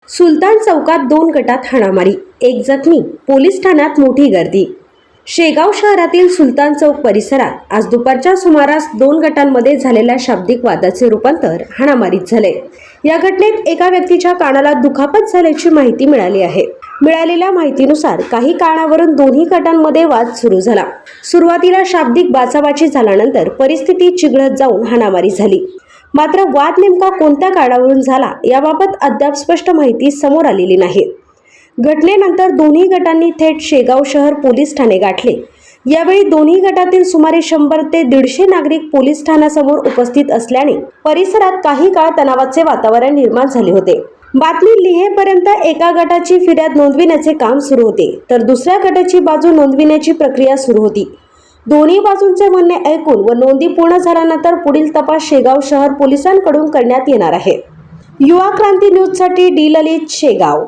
सुलतान चौकात 2 गटात हाणामारी, 1 जखमी, पोलीस ठाण्यात मोठी गर्दी। शेगाव शहरातील सुलतान चौक परिसरात आज दुपारच्या सुमारास 2 गटांमध्ये झालेल्या शाब्दिक वादाचे रूपांतर हाणामारीत झाले। या घटनेत एका व्यक्तीच्या कानाला दुखापत झाल्याची माहिती मिळाली आहे। मिळालेल्या माहितीनुसार काही कारणावरून दोन्ही गटांमध्ये वाद सुरू झाला। सुरुवातीला शाब्दिक बाचाबाची झाल्यानंतर परिस्थिती चिघळत जाऊन हाणामारी झाली। मात्र वाद नेमका कोणत्या कारणावरून झाला याबाबत अद्याप स्पष्ट माहिती समोर आलेली नाही। घटनेनंतर दोन्ही गटांनी थेट शेगाव शहर पोलीस ठाणे गाठले। यावेळी दोन्ही गटातील सुमारे 100 ते 150 नागरिक पोलीस ठाण्यासमोर उपस्थित असल्याने परिसरात काही काळ तणावाचे वातावरण निर्माण झाले होते। बातमी लिहेपर्यंत एका गटाची फिर्याद नोंदविण्याचे काम सुरू होते, तर दुसऱ्या गटाची बाजू नोंदविण्याची प्रक्रिया सुरू होती। दोन्ही बाजूंचे म्हणणे ऐकून व नोंदी पूर्ण झाल्यानंतर पुढील तपास शेगाव शहर पोलिसांकडून करण्यात येणार आहे। युवा क्रांती न्यूजसाठी डी ललित, शेगाव।